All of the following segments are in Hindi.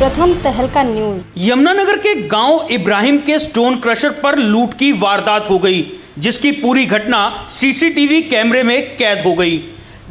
प्रथम तहलका न्यूज। यमुनानगर के गांव इब्राहिम के स्टोन क्रशर पर लूट की वारदात हो गई, जिसकी पूरी घटना सीसीटीवी कैमरे में कैद हो गई।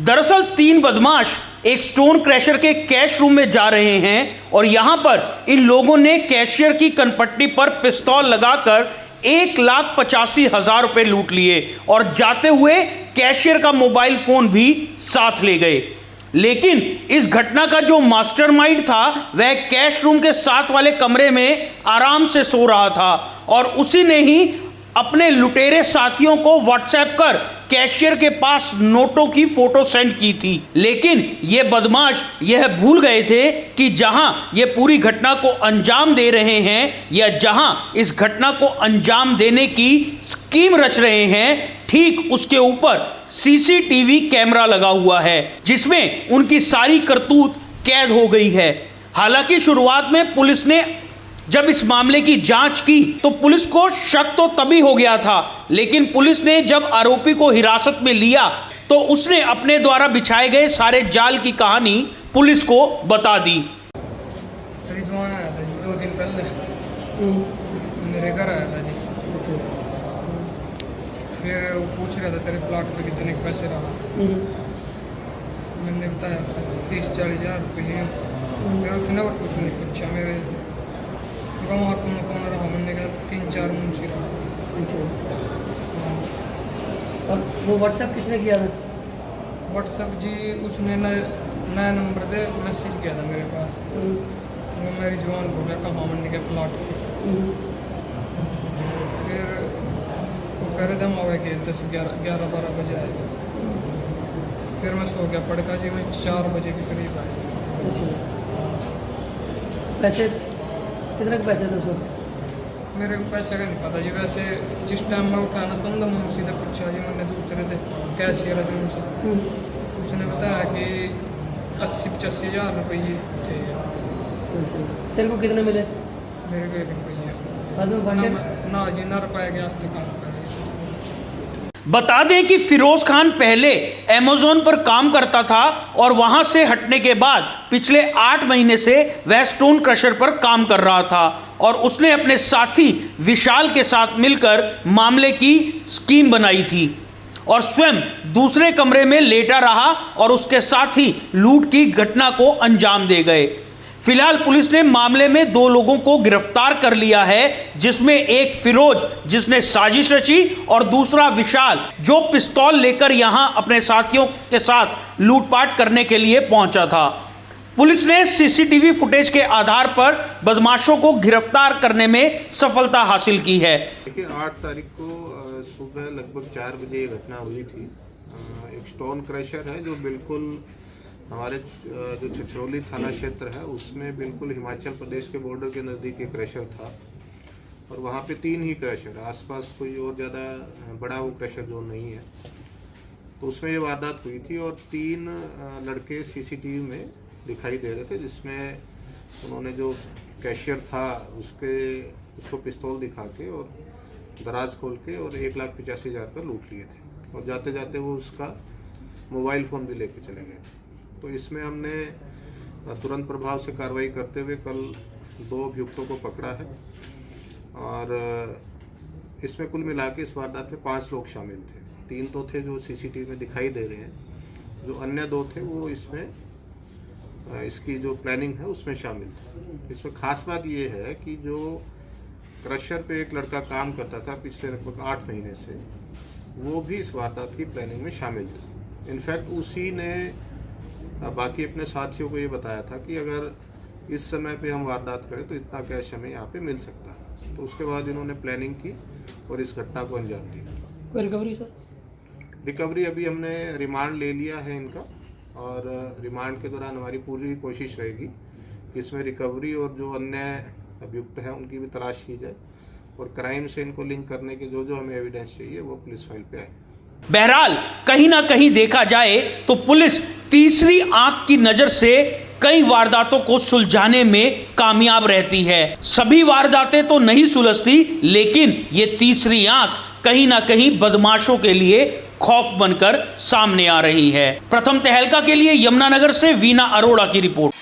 दरअसल 3 बदमाश एक स्टोन क्रशर के कैश रूम में जा रहे हैं और यहां पर इन लोगों ने कैशियर की कनपट्टी पर पिस्तौल लगाकर 1,85,000 रुपए लूट लिए और जाते हुए कैशियर का मोबाइल फोन भी साथ ले गए। लेकिन इस घटना का जो मास्टरमाइंड था वह कैश रूम के साथ वाले कमरे में आराम से सो रहा था और उसी ने ही अपने लुटेरे साथियों को व्हाट्सएप कर कैशियर के पास नोटों की फोटो सेंड की थी। लेकिन ये बदमाश यह भूल गए थे कि जहां ये पूरी घटना को अंजाम दे रहे हैं या जहां इस घटना को अंजाम देने की स्कीम रच रहे हैं, ठीक उसके ऊपर सीसीटीवी कैमरा लगा हुआ है जिसमें उनकी सारी करतूत कैद हो गई है। हालांकि शुरुआत में पुलिस ने जब इस मामले की जांच की तो पुलिस को शक तो तभी हो गया था, लेकिन पुलिस ने जब आरोपी को हिरासत में लिया तो उसने अपने द्वारा बिछाए गए सारे जाल की कहानी पुलिस को बता दी। रिजवान आया था जी 2 दिन पहले मेरे घर आया था जी। फिर वो पूछ रहा था तेरे प्लाट पे कितने पैसे रहा। मैंने बताया उससे 30-40 हज़ार रुपये। फिर उसने और कुछ नहीं पूछा। मेरे गाँव कौन रहा, मैंने कहा 3-4 मुंशी रहा। हाँ। और वो व्हाट्सएप किसने किया था? व्हाट्सएप जी उसने नया नंबर पे मैसेज किया था मेरे पास। वो मैं रिजवान बोल रहा कहाँ, मैंने कहा प्लाट पे। फिर वो कह रहे थे हम आवेंगे 10-11-12 बजे आएगा। फिर मैं सो गया पड़का जी, मैं 4 बजे के करीब आया। अच्छा, पैसे कितने के पैसे थे उस वक्त? मेरे को पैसे का नहीं पता जी। वैसे जिस टाइम मैं उठा ना समझा मुझे सीधे पूछा जी, मैंने दूसरे थे कैशियर जो उनसे उसने बताया कि 80-85 हज़ार रुपये थे। तेरे को कितने मिले? मेरे को 1 रुपये बाद में बांटे? ना जी, ना रुपया गया आज तक। बता दें कि फिरोज खान पहले अमेज़न पर काम करता था और वहां से हटने के बाद पिछले 8 महीने से वह स्टोन क्रशर पर काम कर रहा था और उसने अपने साथी विशाल के साथ मिलकर मामले की स्कीम बनाई थी और स्वयं दूसरे कमरे में लेटा रहा और उसके साथी लूट की घटना को अंजाम दे गए। फिलहाल पुलिस ने मामले में 2 लोगों को गिरफ्तार कर लिया है, जिसमें एक फिरोज जिसने साजिश रची और दूसरा विशाल जो पिस्तौल लेकर यहां अपने साथियों के साथ लूटपाट करने के लिए पहुंचा था। पुलिस ने सीसीटीवी फुटेज के आधार पर बदमाशों को गिरफ्तार करने में सफलता हासिल की है। देखिए 8 तारीख को सुबह लगभग 4 बजे ये घटना हुई थी। एक स्टोन क्रशर है जो बिल्कुल हमारे जो छछरौली थाना क्षेत्र है उसमें बिल्कुल हिमाचल प्रदेश के बॉर्डर के नज़दीक एक क्रशर था और वहाँ पे 3 ही क्रशर, आसपास कोई और ज़्यादा बड़ा वो क्रशर जोन नहीं है। तो उसमें ये वारदात हुई थी और 3 लड़के सीसीटीवी में दिखाई दे रहे थे, जिसमें उन्होंने जो कैशियर था उसको पिस्तौल दिखा के और दराज खोल के और 1,85,000 का लूट लिए थे और जाते जाते वो उसका मोबाइल फ़ोन भी लेके चले गए। तो इसमें हमने तुरंत प्रभाव से कार्रवाई करते हुए कल 2 अभियुक्तों को पकड़ा है और इसमें कुल मिला के इस वारदात में 5 लोग शामिल थे। 3 तो थे जो सीसीटीवी में दिखाई दे रहे हैं, जो अन्य 2 थे वो इसमें इसकी जो प्लानिंग है उसमें शामिल थे। इसमें खास बात ये है कि जो क्रशर पे एक लड़का काम करता था पिछले लगभग 8 महीने से, वो भी इस वारदात की प्लानिंग में शामिल था। इनफैक्ट उसी ने बाकी अपने साथियों को ये बताया था कि अगर इस समय पे हम वारदात करें तो इतना कैश हमें यहाँ पे मिल सकता है। तो उसके बाद इन्होंने प्लानिंग की और इस घटना को अंजाम दिया। कोई रिकवरी सर? रिकवरी अभी हमने रिमांड ले लिया है इनका और रिमांड के दौरान हमारी पूरी कोशिश रहेगी कि इसमें रिकवरी और जो अन्य अभियुक्त हैं उनकी भी तलाश की जाए और क्राइम से इनको लिंक करने के जो हमें एविडेंस चाहिए वो पुलिस फाइल पे आए। बहरहाल कहीं ना कहीं देखा जाए तो पुलिस तीसरी आंख की नजर से कई वारदातों को सुलझाने में कामयाब रहती है। सभी वारदातें तो नहीं सुलझती, लेकिन ये तीसरी आंख कहीं ना कहीं बदमाशों के लिए खौफ बनकर सामने आ रही है। प्रथम तहलका के लिए यमुनानगर से वीना अरोड़ा की रिपोर्ट।